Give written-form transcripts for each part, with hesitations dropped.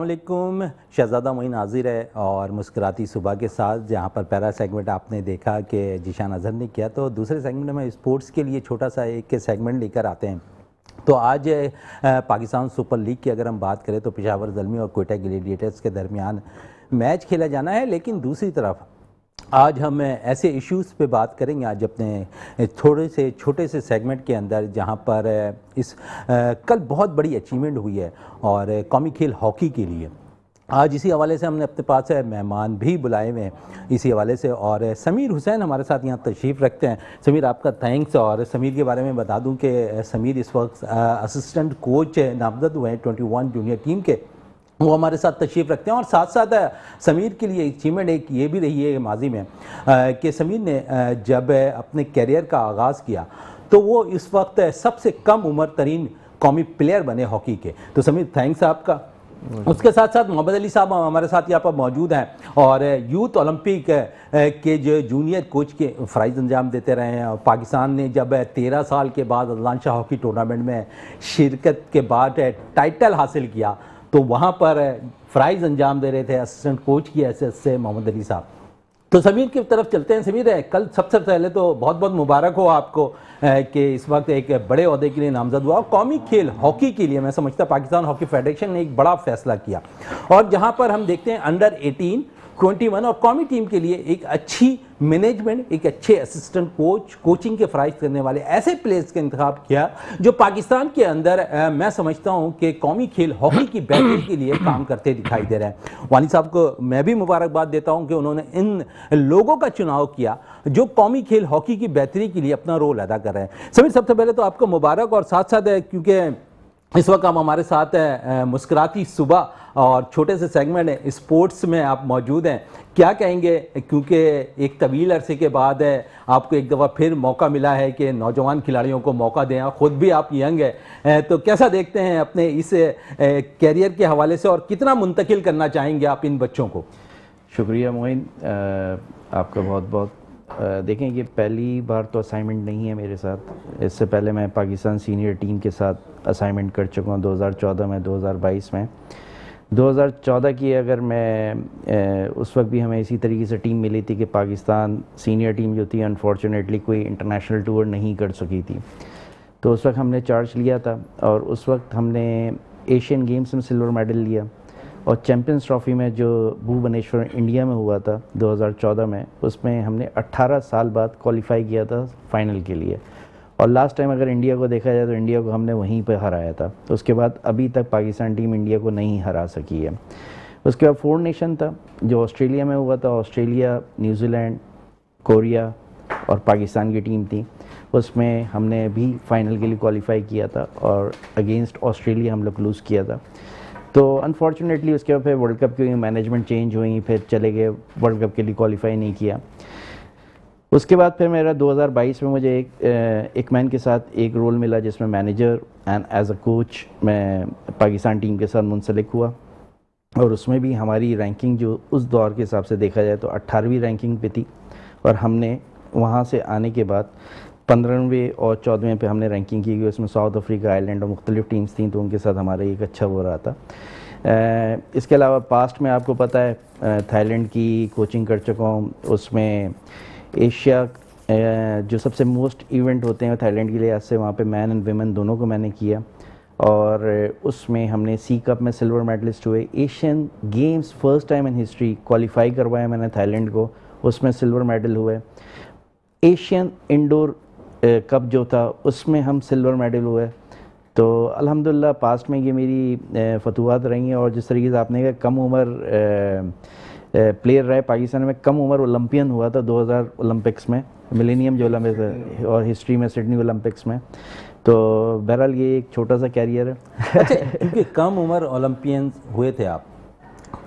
वालेकुम। शहजादा मोइन हाजिर है और मुस्कुराती सुबह के साथ। जहाँ पर पहला सेगमेंट आपने देखा कि जिशान अजहर ने किया, तो दूसरे सेगमेंट में स्पोर्ट्स के लिए छोटा सा एक सेगमेंट लेकर आते हैं। तो आज पाकिस्तान सुपर लीग की अगर हम बात करें तो पेशावर ज़ल्मी और कोयटा ग्लैडिएटर्स के दरमियान मैच खेला जाना है। लेकिन दूसरी तरफ आज हम ऐसे इश्यूज़ पे बात करेंगे आज अपने थोड़े से छोटे से सेगमेंट के अंदर, जहाँ पर कल बहुत बड़ी अचीवमेंट हुई है और कौमी खेल हॉकी के लिए आज इसी हवाले से हमने अपने पास मेहमान भी बुलाए हुए हैं इसी हवाले से। और समीर हुसैन हमारे साथ यहाँ तशरीफ़ रखते हैं। समीर, आपका थैंक्स। और समीर के बारे में बता दूँ कि समीर इस वक्त असिस्टेंट कोच नामजद हुए हैं 21 जूनियर टीम के, वो हमारे साथ तशरीफ़ रखते हैं। और साथ साथ समीर के लिए अचीवमेंट एक ये भी रही है माजी में कि समीर ने जब अपने कैरियर का आगाज़ किया तो वो इस वक्त सबसे कम उम्र तरीन कौमी प्लेयर बने हॉकी के। तो समीर, थैंक्स आपका। उसके साथ साथ मोहम्मद अली साहब हमारे साथ यहाँ पर मौजूद हैं और यूथ ओलंपिक के जो जूनियर कोच के फ़राइज़ अंजाम देते रहे हैं। पाकिस्तान ने जब 13 साल के बाद अटलांटा हॉकी टूर्नामेंट में शिरकत के बाद टाइटल हासिल किया तो वहाँ पर फ़राइज़ अंजाम दे रहे थे असिस्टेंट कोच की हैसियत से मोहम्मद अली साहब। तो समीर की तरफ चलते हैं। समीर, कल सबसे पहले तो बहुत बहुत मुबारक हो आपको कि इस वक्त एक बड़े ओहदे के लिए नामजद हुआ। और कौमी खेल हॉकी के लिए मैं समझता पाकिस्तान हॉकी फेडरेशन ने एक बड़ा फैसला किया और जहां पर हम देखते हैं अंडर 18, 21 और कौमी टीम के लिए एक अच्छी मैनेजमेंट, एक अच्छे असिस्टेंट कोच, कोचिंग के फ़राइज़ करने वाले ऐसे प्लेयर्स का इंतखाब किया जो पाकिस्तान के अंदर मैं समझता हूं कि कौमी खेल हॉकी की बेहतरी के लिए काम करते दिखाई दे रहे हैं। वानी साहब को मैं भी मुबारकबाद देता हूं कि उन्होंने इन लोगों का चुनाव किया जो कौमी खेल हॉकी की बेहतरी के लिए अपना रोल अदा कर रहे हैं। समीर, सबसे पहले तो आपको मुबारक। और साथ साथ क्योंकि इस वक्त हम हमारे साथ मुस्कुराती सुबह और छोटे से सेगमेंट स्पोर्ट्स में आप मौजूद हैं, क्या कहेंगे? क्योंकि एक तवील अरसे के बाद आपको एक दफ़ा फिर मौका मिला है कि नौजवान खिलाड़ियों को मौका दें। ख़ुद भी आप यंग हैं, तो कैसा देखते हैं अपने इस कैरियर के हवाले से और कितना मुंतकिल करना चाहेंगे आप इन बच्चों को? शुक्रिया मोइन, आपका बहुत बहुत। देखें, ये पहली बार तो असाइनमेंट नहीं है मेरे साथ। इससे पहले मैं पाकिस्तान सीनियर टीम के साथ असाइनमेंट कर चुका हूँ 2014 में, 2022 में। 2014 की अगर मैं उस वक्त भी हमें इसी तरीके से टीम मिली थी कि पाकिस्तान सीनियर टीम जो थी अनफॉर्चुनेटली कोई इंटरनेशनल टूर नहीं कर सकी थी। तो उस वक्त हमने चार्ज लिया था और उस वक्त हमने एशियन गेम्स में सिल्वर मेडल लिया और चैम्पियंस ट्रॉफ़ी में जो भुवनेश्वर इंडिया में हुआ था 2014 में, उसमें हमने 18 साल बाद क्वालिफाई किया था फाइनल के लिए। और लास्ट टाइम अगर इंडिया को देखा जाए तो इंडिया को हमने वहीं पर हराया था। तो उसके बाद अभी तक पाकिस्तान टीम इंडिया को नहीं हरा सकी है। उसके बाद 4 नेशन था जो ऑस्ट्रेलिया में हुआ था। ऑस्ट्रेलिया, न्यूजीलैंड, कोरिया और पाकिस्तान की टीम थी। उसमें हमने भी फाइनल के लिए क्वालिफाई किया था और अगेंस्ट ऑस्ट्रेलिया हम लोग लूज़ किया था। तो अनफॉर्चुनेटली उसके बाद फिर वर्ल्ड कप की मैनेजमेंट चेंज हुई, फिर चले गए, वर्ल्ड कप के लिए क्वालिफाई नहीं किया। उसके बाद फिर मेरा 2022 में मुझे एक मैन के साथ एक रोल मिला जिसमें manager and as a coach मैं पाकिस्तान टीम के साथ मुंसलिक हुआ। और उसमें भी हमारी रैंकिंग जो उस दौर के हिसाब से देखा जाए तो 18वीं रैंकिंग पे थी और हमने वहाँ से आने के बाद 15वें और 14वें पे हमने रैंकिंग की। उसमें साउथ अफ्रीका, आयरलैंड और मुख्तलिफ टीम्स थी, तो उनके साथ हमारा एक अच्छा वो रहा था। इसके अलावा पास्ट में आपको पता है थाईलैंड की कोचिंग कर चुका हूँ। उसमें एशिया जो सबसे मोस्ट इवेंट होते हैं थाईलैंड के लिए, आज से वहाँ पे मैन एंड वीमेन दोनों को मैंने किया और उसमें हमने सी कप में सिल्वर मेडलिस्ट हुए। Asian games first time in history qualify करवाया मैंने थाईलैंड को, उसमें सिल्वर मेडल हुए। एशियन इंडोर कप जो था उसमें हम सिल्वर मेडल हुए। तो अल्हम्दुलिल्लाह पास्ट में ये मेरी फतूहात रही हैं। और जिस तरीके से आपने कहा कम उम्र प्लेयर रहे पाकिस्तान में, कम उम्र ओलंपियन हुआ था 2000 ओलंपिक्स में, मिलेनियम जो ओलंपिक्स और हिस्ट्री में सिडनी ओलंपिक्स में। तो बहरहाल ये एक छोटा सा कैरियर है। अच्छा, क्योंकि कम उम्र ओलंपियन हुए थे आप,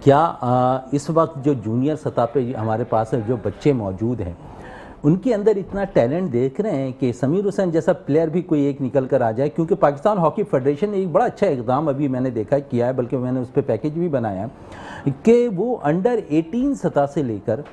क्या इस वक्त जो जूनियर सतह पे हमारे पास जो बच्चे मौजूद हैं उनके अंदर इतना टैलेंट देख रहे हैं कि समीर हुसैन जैसा प्लेयर भी कोई एक निकल कर आ जाए? क्योंकि पाकिस्तान हॉकी फेडरेशन ने एक बड़ा अच्छा इक़दाम अभी मैंने देखा किया है, बल्कि मैंने उस पर पैकेज भी बनाया कि वो अंडर 18 सतह से लेकर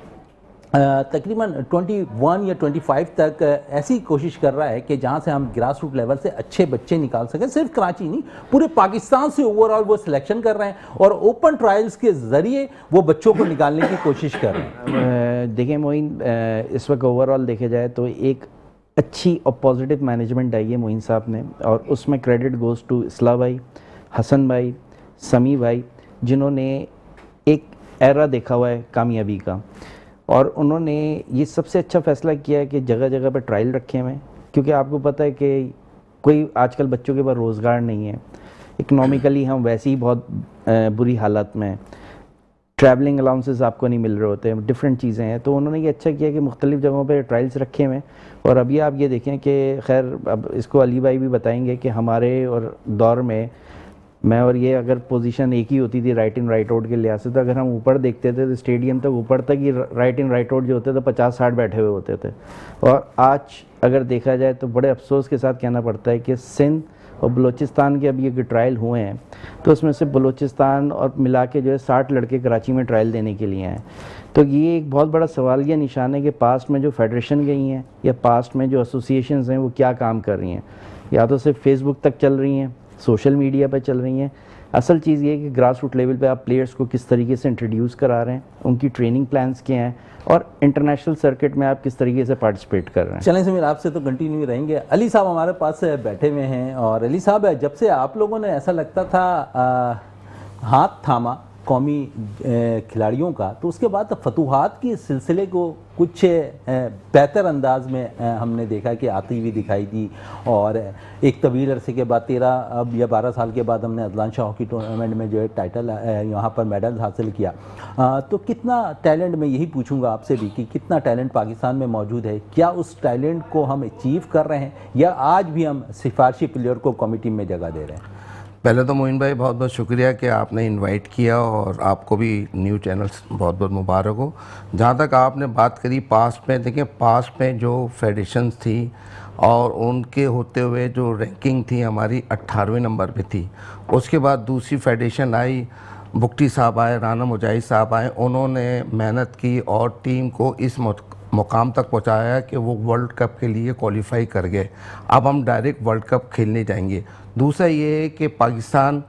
तकरीबन 21 या 25 तक ऐसी कोशिश कर रहा है कि जहां से हम ग्रास रूट लेवल से अच्छे बच्चे निकाल सकें। सिर्फ कराची नहीं, पूरे पाकिस्तान से ओवरऑल वो सिलेक्शन कर रहे हैं और ओपन ट्रायल्स के ज़रिए वो बच्चों को निकालने की कोशिश कर रहे हैं। देखिए मोइन, इस वक्त ओवरऑल देखे जाए तो एक अच्छी और पॉजिटिव मैनेजमेंट आई है मोइन साहब ने, और उसमें क्रेडिट गोज़ टू इस्ला भाई, हसन भाई, समी भाई, जिन्होंने एक एरा देखा हुआ है कामयाबी का, और उन्होंने ये सबसे अच्छा फैसला किया है कि जगह जगह पर ट्रायल रखे हुए हैं। क्योंकि आपको पता है कि कोई आजकल बच्चों के पास रोज़गार नहीं है, इकनॉमिकली हम वैसे ही बहुत बुरी हालत में हैं, ट्रैवलिंग अलाउंसेस आपको नहीं मिल रहे होते हैं, डिफरेंट चीज़ें हैं। तो उन्होंने ये अच्छा किया कि मुख्तलिफ जगहों पे ट्रायल्स रखे हुए हैं। और अभी आप ये देखें कि खैर अब इसको अली भाई भी बताएंगे कि हमारे और दौर में मैं और ये अगर पोजीशन एक ही होती थी राइट इन राइट आउट के लिहाज से, तो अगर हम ऊपर देखते थे तो स्टेडियम तक ऊपर तक ही राइट इन राइट आउट जो होते थे 50-60 बैठे हुए होते थे। और आज अगर देखा जाए तो बड़े अफसोस के साथ कहना पड़ता है कि सिंध और बलूचिस्तान के अभी ये ट्रायल हुए हैं, तो उसमें से बलूचिस्तान और मिला के जो है 60 लड़के कराची में ट्रायल देने के लिए हैं। तो ये एक बहुत बड़ा सवाल या निशान है कि पास्ट में जो फेडरेशन गई हैं या पास्ट में जो एसोसिएशंस हैं वो क्या काम कर रही हैं, या तो सिर्फ फेसबुक तक चल रही हैं, सोशल मीडिया पर चल रही हैं। असल चीज़ ये है कि ग्रास रूट लेवल पे आप प्लेयर्स को किस तरीके से इंट्रोड्यूस करा रहे हैं, उनकी ट्रेनिंग प्लान्स क्या हैं, और इंटरनेशनल सर्किट में आप किस तरीके से पार्टिसिपेट कर रहे हैं। चलें समीर, आपसे तो कंटिन्यू रहेंगे। अली साहब हमारे पास बैठे हुए हैं, और अली साहब जब से आप लोगों ने ऐसा लगता था हाथ थामा कौमी खिलाड़ियों का, तो उसके बाद फतूहात के सिलसिले को कुछ बेहतर अंदाज में हमने देखा कि आती हुई दिखाई दी। और एक तवील अरसे के बाद 13 अब या 12 साल के बाद हमने अदलान शाह हॉकी टूर्नामेंट में जो है टाइटल यहाँ पर मेडल हासिल किया। तो कितना टैलेंट, मैं यही पूछूंगा आपसे भी कि कितना टैलेंट पाकिस्तान में मौजूद है, क्या उस टैलेंट को हम अचीव कर रहे हैं या आज भी हम सिफारशी प्लेयर को कमिटी में जगह दे रहे हैं? पहले तो मोइन भाई बहुत बहुत शुक्रिया कि आपने इनवाइट किया, और आपको भी न्यू चैनल्स बहुत बहुत मुबारक हो। जहाँ तक आपने बात करी पास्ट में, देखिए पास्ट में जो फेडरेशंस थी और उनके होते हुए जो रैंकिंग थी हमारी 18वें नंबर पे थी। उसके बाद दूसरी फेडरेशन आई, बुक्टी साहब आए, राना मुजाहिद साहब आए, उन्होंने मेहनत की और टीम को इस मुकाम तक पहुंचाया कि वो वर्ल्ड कप के लिए क्वालिफाई कर गए। अब हम डायरेक्ट वर्ल्ड कप खेलने जाएंगे। दूसरा ये है कि पाकिस्तान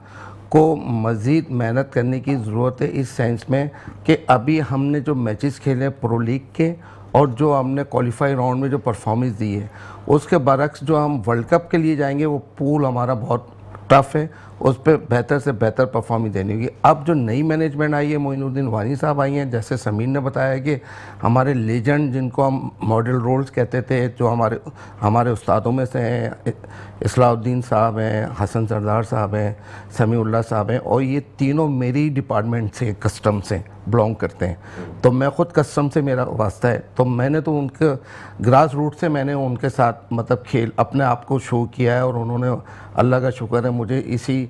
को मज़ीद मेहनत करने की ज़रूरत है इस सेंस में कि अभी हमने जो मैचेस खेले प्रो लीग के और जो हमने क्वालिफाई राउंड में जो परफॉर्मेंस दी है, उसके बरक्स जो हम वर्ल्ड कप के लिए जाएंगे वो पूल हमारा बहुत टफ़ है, उस पर बेहतर से बेहतर परफॉर्मेंस देनी होगी। अब जो नई मैनेजमेंट आई है, मोइनुद्दीन वानी साहब आई हैं, जैसे समीर ने बताया कि हमारे लेजेंड जिनको हम मॉडल रोल्स कहते थे, जो हमारे उस्तादों में से हैं, इस्लाउद्दीन साहब हैं, हसन सरदार साहब हैं, समीउल्लाह साहब हैं, और ये तीनों मेरी डिपार्टमेंट से कस्टम से बिलोंग करते हैं। तो मैं ख़ुद कस्टम से मेरा वास्ता है, तो मैंने तो उनके ग्रास रूट से मैंने उनके साथ मतलब खेल अपने आप को शो किया है, और उन्होंने अल्लाह का शुक्र है मुझे इसी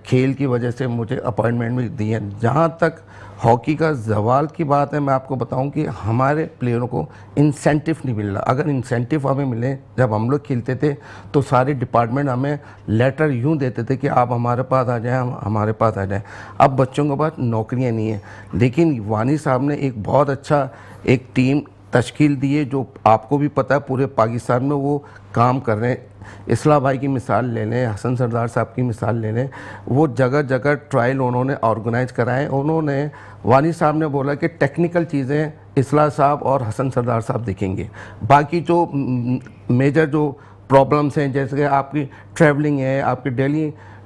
खेल की वजह से मुझे अपॉइंटमेंट भी दी है। जहाँ तक हॉकी का जवाल की बात है, मैं आपको बताऊं कि हमारे प्लेयरों को इंसेंटिव नहीं मिल रहा। अगर इंसेंटिव हमें मिले, जब हम लोग खेलते थे तो सारे डिपार्टमेंट हमें लेटर यूं देते थे कि आप हमारे पास आ जाएं, हम हमारे पास आ जाएं। अब बच्चों के पास नौकरियां नहीं है, लेकिन वानी साहब ने एक बहुत अच्छा एक टीम तश्कील दी है, जो आपको भी पता है पूरे पाकिस्तान में वो काम कर रहे हैं। इस्लाम भाई की मिसाल ले लें, हसन सरदार साहब की मिसाल ले लें, वो जगह जगह ट्रायल उन्होंने ऑर्गेनाइज कराए। उन्होंने वानी साहब ने बोला कि टेक्निकल चीज़ें इस्लाम साहब और हसन सरदार साहब देखेंगे, बाकी जो मेजर जो प्रॉब्लम्स हैं, जैसे कि आपकी ट्रैवलिंग है, आपकी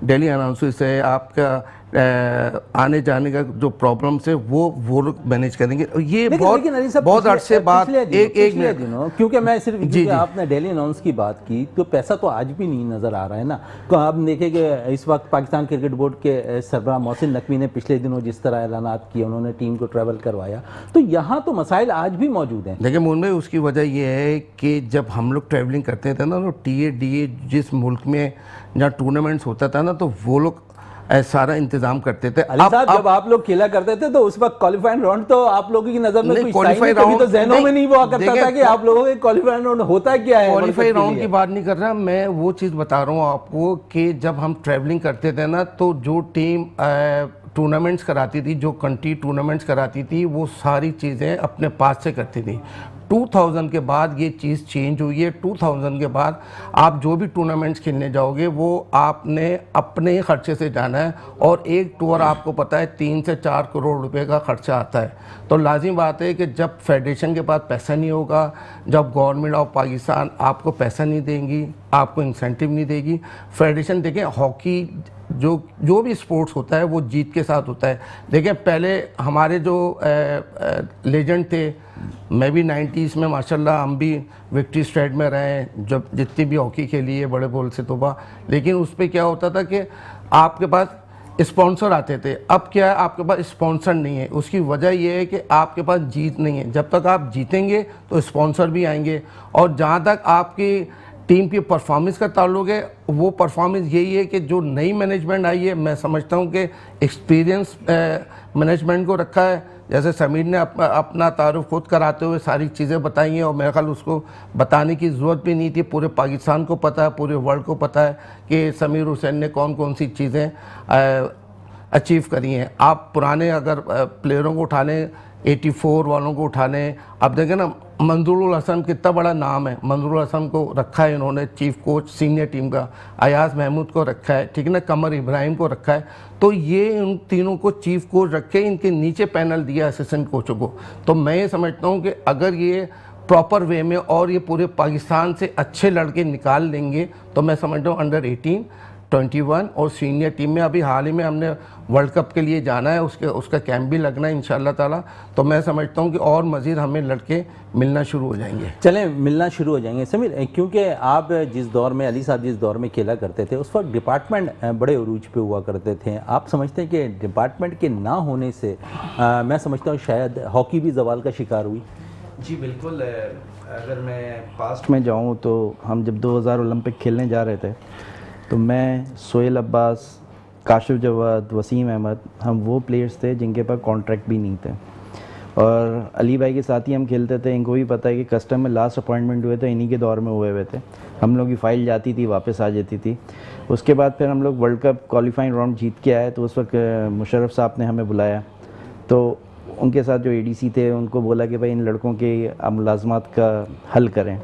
डेली अनाउंसेस है, आपका आने जाने का जो प्रॉब्लम्स है वो लोग मैनेज करेंगे। ये बहुत अरसे बाद एक मिनट, क्योंकि मैं सिर्फ जी आपने डेली अनाउंस की बात की, तो पैसा तो आज भी नहीं नज़र आ रहा है ना। तो आप देखें कि इस वक्त पाकिस्तान क्रिकेट बोर्ड के सरबराह मोहसिन नकवी ने पिछले दिनों जिस तरह ऐलानात किए, उन्होंने टीम को ट्रैवल करवाया, तो यहाँ तो मसाइल आज भी मौजूद हैं। देखिए मुन में उसकी वजह यह है कि जब हम लोग ट्रैवलिंग करते थे ना, तो TADA जिस मुल्क में जहाँ टूर्नामेंट्स होता था ना, तो वो लोग सारा इंतजाम करते थे। जब आप लोग खेला करते थे तो उस वक्त क्वालिफाइंग राउंड तो आप लोगों की नजर में क्वालिफाई राउंड तो जहनों में नहीं हुआ करता था कि आप लोगों के क्वालिफाइंग राउंड होता क्या है। क्वालिफाई राउंड की बात नहीं कर रहा मैं, वो चीज़ बता रहा हूँ आपको कि जब हम ट्रैवलिंग करते थे ना, तो जो टीम टूर्नामेंट्स कराती थी, जो कंट्री टूर्नामेंट्स कराती थी, वो सारी चीज़ें अपने पास से करती थी। 2000 के बाद ये चीज़ चेंज हुई है। 2000 के बाद आप जो भी टूर्नामेंट्स खेलने जाओगे वो आपने अपने ही खर्चे से जाना है, और एक टूर आपको पता है 3 से 4 करोड़ रुपए का खर्चा आता है। तो लाजिम बात है कि जब फेडरेशन के पास पैसा नहीं होगा, जब गवर्नमेंट ऑफ पाकिस्तान आपको पैसा नहीं देंगी, आपको इंसेंटिव नहीं देगी, फेडरेशन देखें हॉकी जो भी स्पोर्ट्स होता है वो जीत के साथ होता है। देखें पहले हमारे जो लेजेंड थे, मैं भी 90s में माशाल्लाह हम भी विक्ट्री स्ट्रेट में रहे हैं, जब जितनी भी हॉकी खेली है बड़े बोल से तोबा। लेकिन उस पर क्या होता था कि आपके पास स्पॉन्सर आते थे। अब क्या है, आपके पास स्पॉन्सर नहीं है। उसकी वजह यह है कि आपके पास जीत नहीं है। जब तक आप जीतेंगे तो स्पॉन्सर भी आएंगे। और जहाँ तक आपकी टीम की परफॉर्मेंस का ताल्लुक है, वो परफॉर्मेंस यही है कि जो नई मैनेजमेंट आई है, मैं समझता हूँ कि एक्सपीरियंस मैनेजमेंट को रखा है। जैसे समीर ने अपना तारुफ खुद कराते हुए सारी चीज़ें बताई हैं, और मेरे ख्याल उसको बताने की ज़रूरत भी नहीं थी। पूरे पाकिस्तान को पता है, पूरे वर्ल्ड को पता है कि समीर हुसैन ने कौन कौन सी चीज़ें अचीव करी हैं। आप पुराने अगर प्लेयरों को उठा लें, 84 वालों को उठा लें, अब देखें ना मंजूरुल हसन कितना बड़ा नाम है। मंजूरुल हसन को रखा है इन्होंने चीफ कोच सीनियर टीम का, अयाज महमूद को रखा है, ठीक है ना, कमर इब्राहिम को रखा है। तो ये उन तीनों को चीफ कोच रखे, इनके नीचे पैनल दिया असिस्टेंट कोचों को। तो मैं ये समझता हूँ कि अगर ये प्रॉपर वे में और ये पूरे पाकिस्तान से अच्छे लड़के निकाल लेंगे तो मैं समझता हूँ अंडर 18, 21 और सीनियर टीम में अभी हाल ही में हमने वर्ल्ड कप के लिए जाना है, उसका कैंप भी लगना है इंशाल्लाह ताला। तो मैं समझता हूँ कि और मज़ीद हमें लड़के मिलना शुरू हो जाएंगे। चलें, मिलना शुरू हो जाएंगे। समीर, क्योंकि आप जिस दौर में, अली साहब जिस दौर में खेला करते थे, उस वक्त डिपार्टमेंट बड़े उरूज पे हुआ करते थे। आप समझते हैं कि डिपार्टमेंट के ना होने से मैं समझता हूँ शायद हॉकी भी जवाल का शिकार हुई? जी बिल्कुल। अगर मैं पास्ट में जाऊँ तो हम जब 2000 ओलंपिक खेलने जा रहे थे तो मैं, सोहेल अब्बास, काशिफ जवाद, वसीम अहमद, हम वो प्लेयर्स थे जिनके पास कॉन्ट्रैक्ट भी नहीं थे। और अली भाई के साथ ही हम खेलते थे। इनको भी पता है कि कस्टम में लास्ट अपॉइंटमेंट हुए थे इन्हीं के दौर में हुए थे। हम लोग की फ़ाइल जाती थी, वापस आ जाती थी। उसके बाद फिर हम लोग वर्ल्ड कप क्वालिफाइंग राउंड जीत के आए, तो उस वक्त मुशर्रफ साहब ने हमें बुलाया। तो उनके साथ जो एडीसी थे उनको बोला कि भाई इन लड़कों के आप मुलाजमात का हल करें।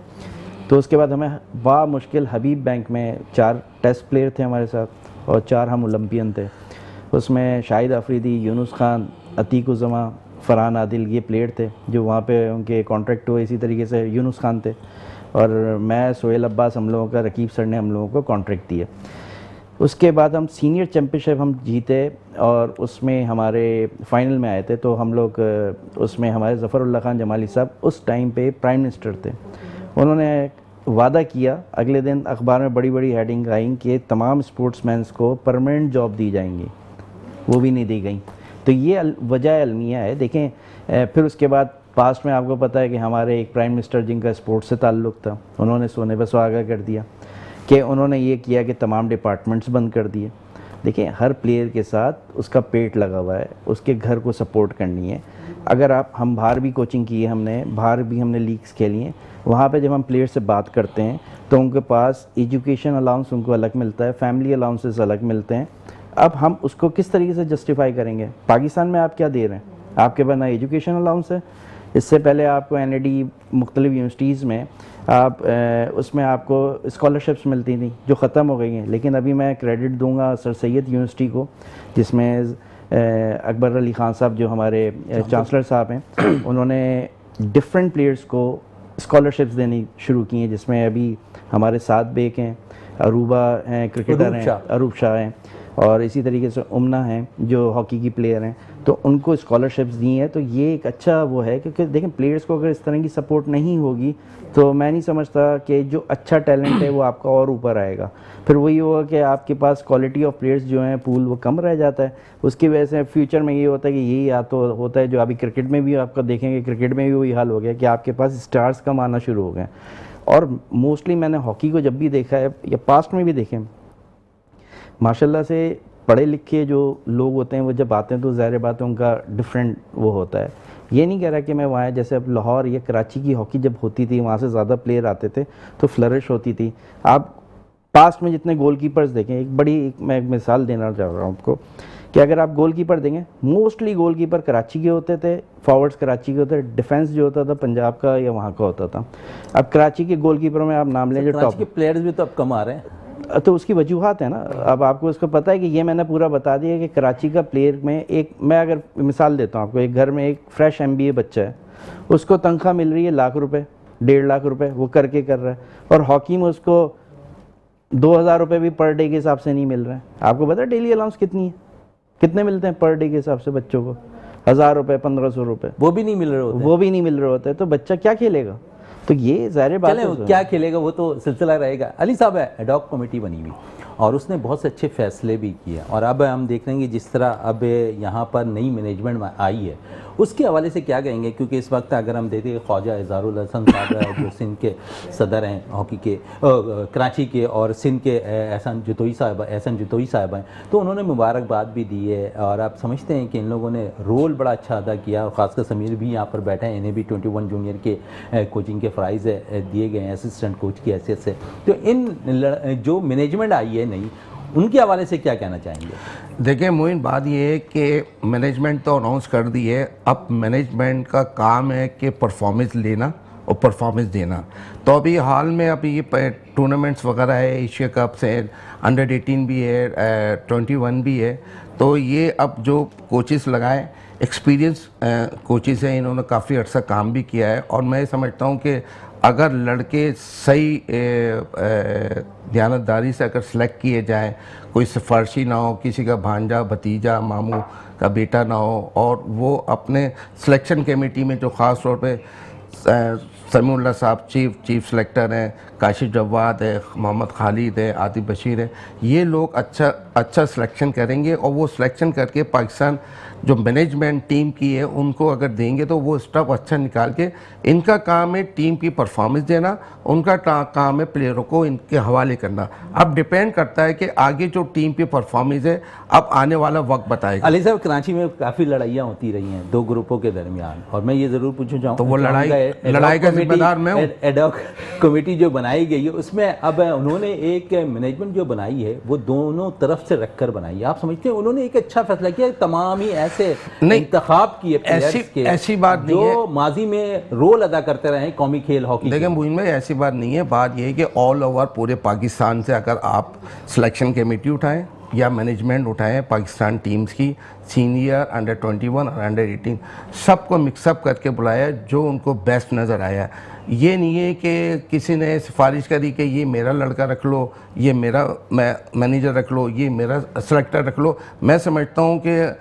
तो उसके बाद हमें मुश्किल हबीब बैंक में 4 टेस्ट प्लेयर थे हमारे साथ और 4 हम ओलंपियन थे। उसमें शाहिद अफरीदी, यूनुस खान, अतीक उज़मा, फरहान आदिल ये प्लेयर थे जो वहाँ पे उनके कॉन्ट्रैक्ट हुए। इसी तरीके से यूनुस खान थे और मैं, सोहेल अब्बास, हम लोगों का, रकीब सर ने हम लोगों को कॉन्ट्रैक्ट दिए। उसके बाद हम सीनियर चैम्पियनशिप हम जीते और उसमें हमारे फाइनल में आए थे। तो हम लोग उसमें हमारे ज़फ़रुल्लाह खान जमाली साहब उस टाइम पे प्राइम मिनिस्टर थे। उन्होंने वादा किया, अगले दिन अखबार में बड़ी बड़ी हेडिंग आई कि तमाम स्पोर्ट्समैन्स को परमानेंट जॉब दी जाएंगी, वो भी नहीं दी गई। तो ये वजह अलमिया है। देखें फिर उसके बाद पास्ट में आपको पता है कि हमारे एक प्राइम मिनिस्टर जिनका स्पोर्ट्स से ताल्लुक़ था, उन्होंने सोने पर सुहागा कर दिया कि उन्होंने ये किया कि तमाम डिपार्टमेंट्स बंद कर दिए। देखिए हर प्लेयर के साथ उसका पेट लगा हुआ है, उसके घर को सपोर्ट करनी है। अगर हम बाहर भी कोचिंग की है, हमने बाहर भी हमने लीग्स खेली हैं, वहाँ पे जब हम प्लेयर से बात करते हैं तो उनके पास एजुकेशन अलाउंस उनको अलग मिलता है, फैमिली अलाउंसेस अलग मिलते हैं। अब हम उसको किस तरीके से जस्टिफाई करेंगे? पाकिस्तान में आप क्या दे रहे हैं? आपके पास ना एजुकेशन अलाउंस है। इससे पहले आपको NAD मुख्तलिफ यूनिवर्सिटीज़ में आप उसमें आपको स्कॉलरशिप्स मिलती थी जो ख़त्म हो गई हैं। लेकिन अभी मैं क्रेडिट दूंगा सर सैयद यूनिवर्सिटी को, जिसमें अकबर अली ख़ान साहब जो हमारे चांसलर साहब हैं, उन्होंने डिफरेंट प्लेयर्स को स्कॉलरशिप्स देनी शुरू की हैं, जिसमें अभी हमारे साथ बेक हैं, अरूबा हैं, क्रिकेटर हैं, अरूब शाह हैं, और इसी तरीके से उमना हैं जो हॉकी की प्लेयर हैं। तो उनको स्कॉलरशिप्स दी हैं। तो ये एक अच्छा वो है, क्योंकि देखें प्लेयर्स को अगर इस तरह की सपोर्ट नहीं होगी तो मैं नहीं समझता कि जो अच्छा टैलेंट है वो आपका और ऊपर आएगा। फिर वही होगा कि आपके पास क्वालिटी ऑफ प्लेयर्स जो हैं पूल वो कम रह जाता है। उसकी वजह से फ्यूचर में ये होता है कि यही या तो होता है जो अभी क्रिकेट में भी आपका देखेंगे, क्रिकेट में भी वही हाल हो गया कि आपके पास स्टार्स कम आना शुरू हो गए। और मोस्टली मैंने हॉकी को जब भी देखा है या पास्ट में भी देखें, माशाल्लाह से पढ़े लिखे जो लोग होते हैं वो जब आते हैं तो ज़ाहिर बात है उनका डिफरेंट वो होता है। ये नहीं कह रहा कि मैं वहाँ, जैसे अब लाहौर या कराची की हॉकी जब होती थी वहाँ से ज़्यादा प्लेयर आते थे तो फ्लरिश होती थी। आप पास्ट में जितने गोलकीपर्स देखें, मैं एक मिसाल देना चाह रहा हूँ आपको कि अगर आप गोलकीपर देंगे, मोस्टली गोलकीपर कराची के होते थे, फॉरवर्ड्स कराची के होते थे, डिफेंस जो होता था पंजाब का या वहाँ का होता था। अब कराची के गोलकीपरों में आप नाम लें जो कराची टॉप, के प्लेयर्स भी तो अब कम आ रहे हैं। तो उसकी वजूहत है ना। अब आपको इसको पता है कि ये मैंने पूरा बता दिया कि कराची का प्लेयर में एक, मैं अगर मिसाल देता हूँ आपको, एक घर में एक फ्रेश MBA बच्चा है, उसको तनख्वाह मिल रही है लाख रुपए, 1.5 लाख रुपए, वो करके कर रहा है, और हॉकी में उसको 2000 रुपये भी पर डे के हिसाब से नहीं मिल रहा है। आपको पता है डेली अलाउंस कितनी है, कितने मिलते हैं पर डे के हिसाब से बच्चों को? 1000 रुपये, 1500 रुपये, वो भी नहीं मिल रहे होते। वो भी नहीं मिल रहे होते, तो बच्चा क्या खेलेगा? तो ये ज़ाहिर बात चलें, है। वो क्या खेलेगा वो तो सिलसिला रहेगा। अली साहब है एडॉक कमेटी बनी हुई और उसने बहुत से अच्छे फैसले भी किए, और अब हम देख रहे हैं कि जिस तरह अब यहाँ पर नई मैनेजमेंट आई है उसके हवाले से क्या कहेंगे? क्योंकि इस वक्त अगर हम देखें ख्वाजा इज़हारुल हसन साहब है जो सिंध के सदर हैं हॉकी के, कराची के, और सिंध के एहसन जुतोई साहब हैं, तो उन्होंने मुबारकबाद भी दी है। और आप समझते हैं कि इन लोगों ने रोल बड़ा अच्छा अदा किया, और ख़ासकर समीर भी यहाँ पर बैठे हैं, इन्हें भी 21 जूनियर के कोचिंग के फ़राइज़ दिए गए हैं असिस्टेंट कोच की हैसियत से। तो इन जो मैनेजमेंट आई है नहीं, उनके हवाले से क्या कहना चाहेंगे? देखिए मोइन, बात ये है कि मैनेजमेंट तो अनाउंस कर दी है, अब मैनेजमेंट का काम है कि परफॉर्मेंस लेना और परफॉर्मेंस देना। तो अभी हाल में अभी ये टूर्नामेंट्स वगैरह है, एशिया कप्स है, अंडर 18 भी है, 21 भी है, तो ये अब जो कोचेस लगाए, एक्सपीरियंस कोचेस हैं, इन्होंने काफ़ी अर्सा काम भी किया है। और मैं समझता हूँ कि अगर लड़के सही ध्यानदारी से अगर सेलेक्ट किए जाएं, कोई सिफारशी ना हो, किसी का भांजा भतीजा मामू का बेटा ना हो, और वो अपने सिलेक्शन कमेटी में जो ख़ास तौर पे समीउल्लाह साहब चीफ सेलेक्टर हैं, काशिफ जवाद है, मोहम्मद खालिद है, आतिफ बशीर है, ये लोग अच्छा सिलेक्शन करेंगे, और वो सिलेक्शन करके पाकिस्तान जो मैनेजमेंट टीम की है उनको अगर देंगे तो वो स्टाफ अच्छा निकाल के, इनका काम है टीम की परफॉर्मेंस देना, उनका काम है प्लेयरों को इनके हवाले करना। अब डिपेंड करता है कि आगे जो टीम की परफॉर्मेंस है अब आने वाला वक्त बताएगा। अली साहब, कराची में काफ़ी लड़ाइयाँ होती रही हैं दो ग्रुपों के दरमियान, और मैं ये ज़रूर पूछना चाहूँ, तो वो लड़ाई का जिम्मेदार मैं हूँ। एडॉक कमेटी जो बनाई गई है उसमें अब उन्होंने एक मैनेजमेंट जो बनाई है वो दोनों तरफ से रखकर बनाई है। आप समझते हैं उन्होंने एक अच्छा फैसला किया, तमाम ही ऐसे इंतखाब किए प्लेयर्स के, ऐसी बात नहीं है, जो माजी में रोल अदा करते रहे कौमी खेल हॉकी। देखिए मुझ में ऐसी बात नहीं है, बात यह है कि ऑल ओवर पूरे पाकिस्तान से अगर आप सिलेक्शन कमेटी उठाएं या मैनेजमेंट उठाएं पाकिस्तान टीम्स की, सीनियर, अंडर 21 और अंडर 18, सबको मिक्सअप करके बुलाया जो उनको बेस्ट नज़र आया। ये नहीं है कि किसी ने सिफारिश करी कि ये मेरा लड़का रख लो, ये मेरा मैनेजर रख लो, ये मेरा सेलेक्टर रख लो। मैं समझता हूँ कि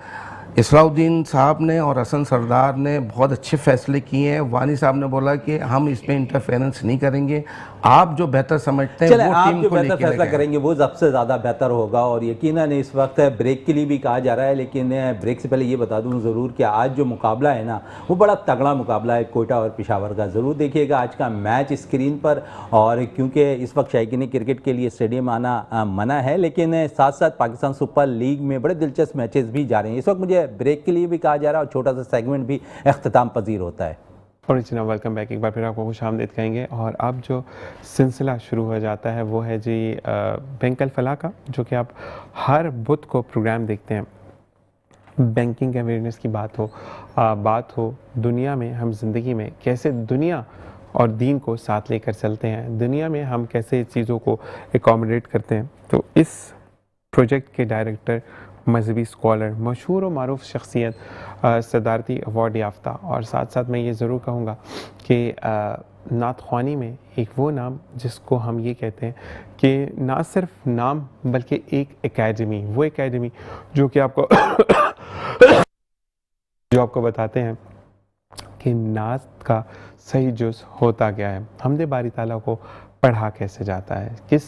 इस्लाउद्दीन साहब ने और हसन सरदार ने बहुत अच्छे फैसले किए हैं। वानी साहब ने बोला कि हम इसमें इंटरफेरेंस नहीं करेंगे, आप जो बेहतर समझते हैं वो आप टीम जो को बेहतर लेके फैसला लगे। करेंगे वो सबसे ज़्यादा बेहतर होगा। और यकीनन इस वक्त ब्रेक के लिए भी कहा जा रहा है, लेकिन ब्रेक से पहले ये बता दूं ज़रूर कि आज जो मुकाबला है ना वो बड़ा तगड़ा मुकाबला है कोयटा और पेशावर का। ज़रूर देखिएगा आज का मैच स्क्रीन पर, और क्योंकि इस वक्त शायकीन क्रिकेट के लिए स्टेडियम आना मना है, लेकिन साथ साथ पाकिस्तान सुपर लीग में बड़े दिलचस्प मैचेस भी जा रहे हैं। इस वक्त मुझे ब्रेक के लिए भी कहा जा रहा है और छोटा सा सेगमेंट भी इख्तिताम पजीर होता है। और जी वेलकम बैक, एक बार फिर आपको खुशामदीद कहेंगे। और अब जो सिलसिला शुरू हो जाता है वो है जी बैंक अल फलाह का, जो कि आप हर बुध को प्रोग्राम देखते हैं। बैंकिंग अवेयरनेस की बात हो दुनिया में, हम ज़िंदगी में कैसे दुनिया और दीन को साथ लेकर चलते हैं, दुनिया में हम कैसे चीज़ों को एकोमोडेट करते हैं। तो इस प्रोजेक्ट के डायरेक्टर, मजहबी स्कॉलर, मशहूर व मारूफ शख्सियत, सदारती अवार्ड याफ्ता, और साथ साथ मैं ये ज़रूर कहूँगा कि नात ख़्वानी में एक वो नाम जिसको हम ये कहते हैं कि ना सिर्फ नाम बल्कि एक एकेडमी, वो एकेडमी जो कि आपको बताते हैं कि नात का सही जुज़ होता क्या है, हमदे बारी ताला को पढ़ा कैसे जाता है, किस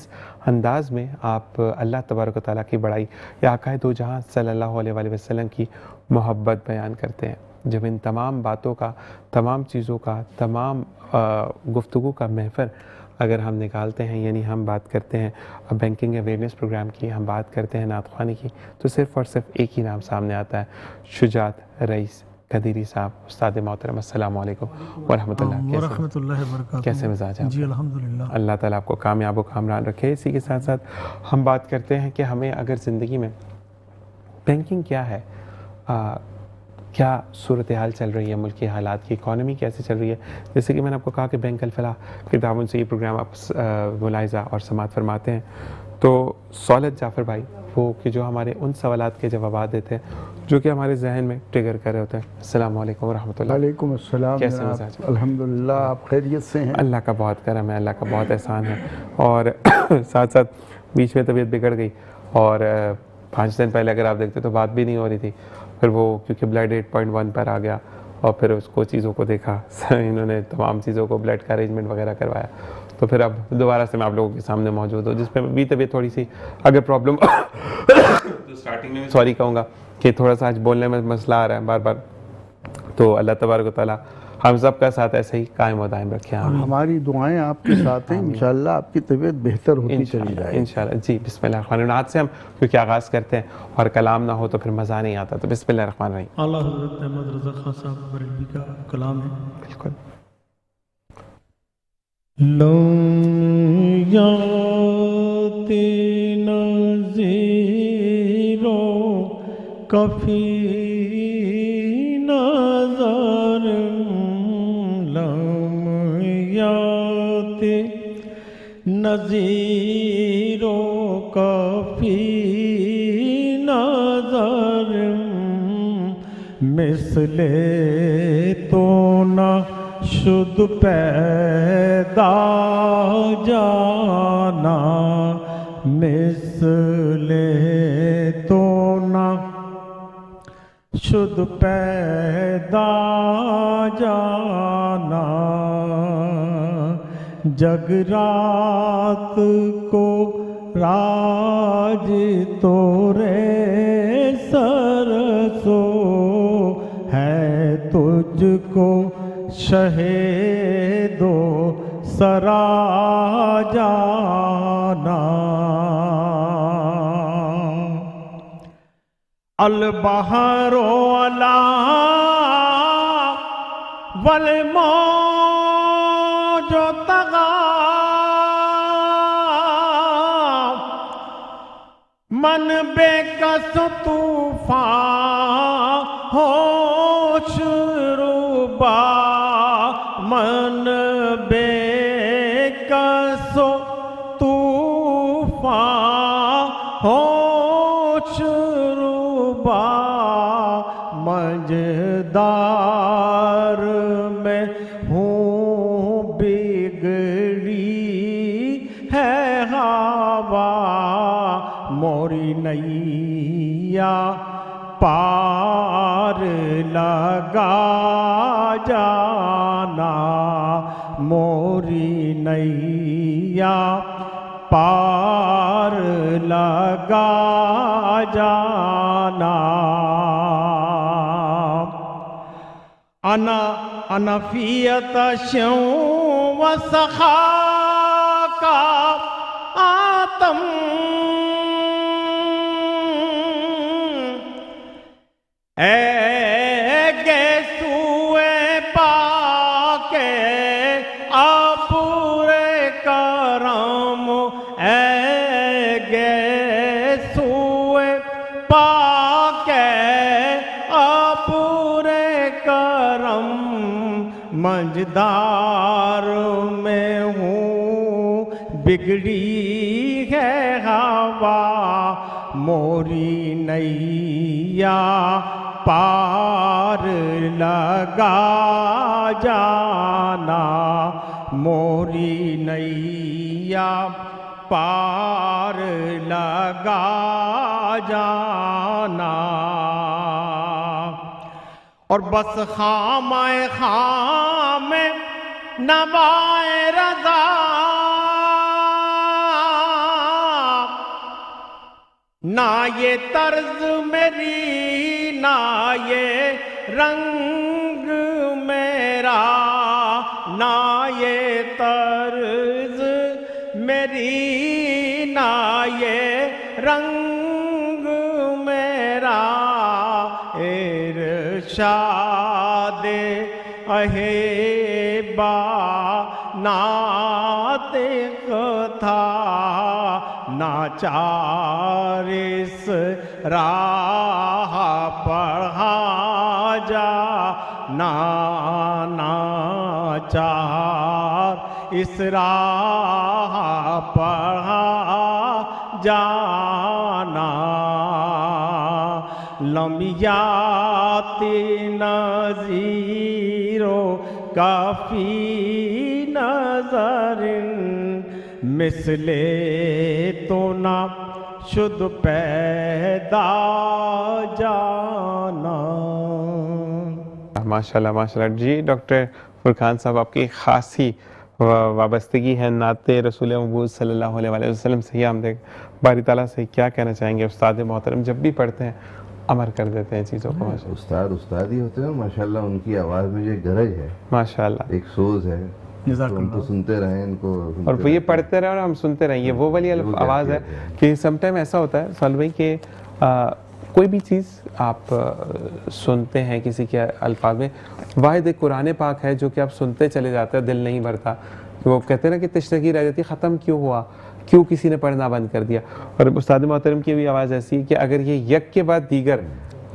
अंदाज़ में आप अल्लाह तबारक व तआला की बड़ाई या आक़ाए दो जहां सल्लल्लाहु अलैहि वसल्लम की मोहब्बत बयान करते हैं। जब इन तमाम बातों का, तमाम चीज़ों का, तमाम गुफ्तगू का महफर अगर हम निकालते हैं, यानी हम बात करते हैं बैंकिंग अवेयरनेस प्रोग्राम की, हम बात करते हैं नात ख़्वानी की, तो सिर्फ़ और सिर्फ एक ही नाम सामने आता है, शुजात रईस कदीरी साहब। उस्ताद मोहतरम अस्सलाम वालेकुम व रहमतुल्लाह वबरकातुहू। कैसे मिजाज हैं? जी अल्हम्दुलिल्लाह। अल्लाह ताला आपको कामयाब व कामरान रखे। इसी के साथ साथ हम बात करते हैं कि हमें अगर ज़िंदगी में बैंकिंग क्या है, क्या सूरत हाल चल रही है मुल्क के हालात की, इकॉनमी कैसे चल रही है। जैसे कि मैंने आपको कहा कि बैंक अल-फलाह के ताउन से ये प्रोग्राम आप मुलाहिज़ा और समाअत फरमाते हैं, तो सौलत जाफ़र भाई वो कि जो हमारे उन सवालात के जवाब देते हैं जो कि हमारे जहन में ट्रिगर कर रहे होते हैं। अस्सलाम वालेकुम रहमतुल्लाह। वालेकुम अस्सलाम। कैसे मिजाज हैं? अल्हम्दुलिल्लाह, आप खैरियत से हैं? अल्लाह का बहुत करम है, अल्लाह का बहुत एहसान है। और साथ साथ बीच में तबीयत बिगड़ गई और 5 दिन पहले अगर आप देखते तो बात भी नहीं हो रही थी, फिर वो क्योंकि ब्लड 8.1 पर आ गया और फिर उसको चीज़ों को देखा इन्होंने तमाम चीज़ों को ब्लड का अरेंजमेंट वगैरह करवाया, तो फिर अब दोबारा से मैं आप लोगों के सामने मौजूद हूँ, जिसमें भी तबीयत थोड़ी सी अगर प्रॉब्लम तो स्टार्टिंग में सॉरी कहूँगा कि थोड़ा सा आज बोलने में मसला आ रहा है बार बार, तो अल्लाह तबारक व तआला हम सब का साथ ऐसे ही कायम व दायम रखे। हमारी दुआएं आपके साथ हैं, इंशाल्लाह आपकी तबीयत बेहतर होती चली जाएगी इंशाल्लाह। जी बिस्मिल्लाह से हम क्योंकि आगाज़ करते हैं और कलाम ना हो तो फिर मज़ा नहीं आता, तो बिस्मिल्लाहिर्रहमानिर्रहीम। आला हज़रत अहमद रज़ा खान साहब बरेलवी का कलाम है। बिल्कुल। लो याते नज़ीरो कफ़ी नज़र लम याते नज़ीरो कफ़ी नज़र मिसले तो ना शुद्ध पैदा जाना, मिसले तो ना शुद्ध पैदा जाना, जगरात को राज तोरे सरसो है तुझको शहेदो सरा जाना। अल बहरो अला वल मौजो तगा, मन बेकस तूफान होश रुबा, मन बेकसो तूफान होश रुबा, मझदार में हूँ बिगड़ी है हवा, मोरी नैया पार लगा जाना, मोरी नैया पार लगा जाना। अना अनफियत शो व सखा का आतम, गेसुए पाके अपूरे करम, गेसुए पाके अपूरे करम, मंझदार में हूँ बिगड़ी है हवा, मोरी नैया पार लगा जाना, मोरी नैया पार लगा जाना। और बस खामाए खाम नवाए रज़ा, ना ये तर्ज मेरी ना ये रंग मेरा, ना ये तर्ज मेरी ना ये रंग मेरा, इरशादे अहेबा नातिक था, नाचारिस रा जाना नाचार इस राह पढ़ा जाना लमियाती नज़ीरो काफ़ी नज़रिन मिसले तो ना शुद्ध पैदा जाना। माशाल्लाह माशाल्लाह जी। डॉक्टर फुरकान साहब, आपकी ख़ासी वाबस्तगी है नाते रसूल मबूद सल्लल्लाहु अलैहि वसल्लम से। हम देख बारी ताला से क्या कहना चाहेंगे? उस्ताद मोहतरम जब भी पढ़ते हैं अमर कर देते हैं चीज़ों को। उस्ताद उस्ताद ही होते हैं माशाल्लाह। उनकी आवाज़ में जो एक गरज है, माशाल्लाह, एक सोज है, तो हम तो सुनते रहें इनको, और ये पढ़ते रहे और हम सुनते रहें। ये वो वाली आवाज़ है कि समटाइम ऐसा होता है साल भाई कि कोई भी चीज़ आप सुनते हैं किसी के अल्फाज में, वाहिद एक कुरान पाक है जो कि आप सुनते चले जाते हैं, दिल नहीं भरता। तो वो कहते हैं ना कि तशनगी रह जाती है, ख़त्म क्यों हुआ, क्यों किसी ने पढ़ना बंद कर दिया। और उस्ताद मोहतरम की भी आवाज़ ऐसी है कि अगर ये यक के बाद दीगर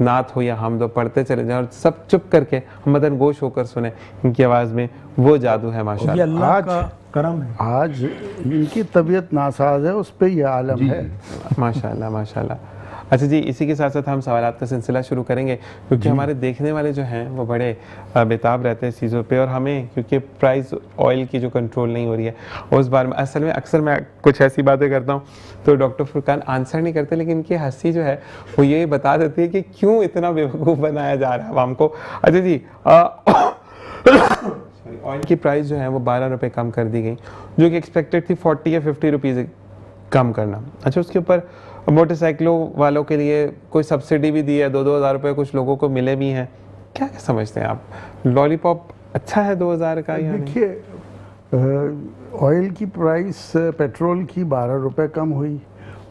नात हो या हम दो पढ़ते चले जाएं और सब चुप करके मदन गोश होकर सुने, इनकी आवाज़ में वो जादू है माशाल्लाह। अल्लाह का करम है। आज इनकी तबीयत नासाज है, उस पे ये आलम है। माशाल्लाह माशाल्लाह। अच्छा जी, इसी के साथ साथ हम सवालात का सिलसिला शुरू करेंगे, क्योंकि हमारे देखने वाले जो हैं वो बड़े बेताब रहते हैं इस चीज़ों पे, और हमें क्योंकि प्राइस ऑयल की जो कंट्रोल नहीं हो रही है उस बारे में असल में अक्सर मैं कुछ ऐसी बातें करता हूँ तो डॉक्टर फुरकान आंसर नहीं करते, लेकिन इनकी हंसी जो है वो ये बता देती है कि क्यों इतना बेवकूफ़ बनाया जा रहा है आवाम को। अच्छा जी, ऑयल की प्राइस जो है वो 12 रुपये कम कर दी गई, जो कि एक्सपेक्टेड थी 40 या 50 रुपीज़ कम करना। अच्छा, उसके ऊपर मोटरसाइकिलों वालों के लिए कोई सब्सिडी भी दी है, 2-2 हज़ार रुपये कुछ लोगों को मिले भी हैं। क्या क्या समझते हैं आप, लॉलीपॉप अच्छा है 2000 का या नहीं? देखिए, ऑयल की प्राइस पेट्रोल की 12 रुपये कम हुई,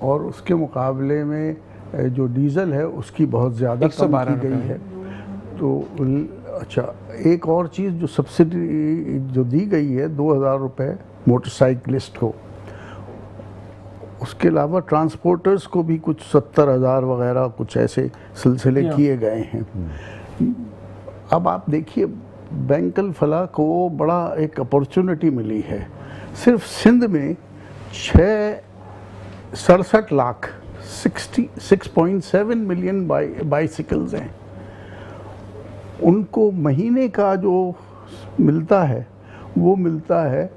और उसके मुकाबले में जो डीज़ल है उसकी बहुत ज़्यादा कम की गई है। तो अच्छा, एक और चीज़ जो सब्सिडी जो दी गई है 2000 रुपये मोटरसाइकिलिस्ट को, उसके अलावा ट्रांसपोर्टर्स को भी कुछ 70,000 वगैरह कुछ ऐसे सिलसिले किए गए हैं। अब आप देखिए, बैंकल फला को बड़ा एक अपॉर्चुनिटी मिली है। सिर्फ सिंध में 67 लाख 6.7 मिलियन बाइसिकल्स हैं। उनको महीने का जो मिलता है वो मिलता है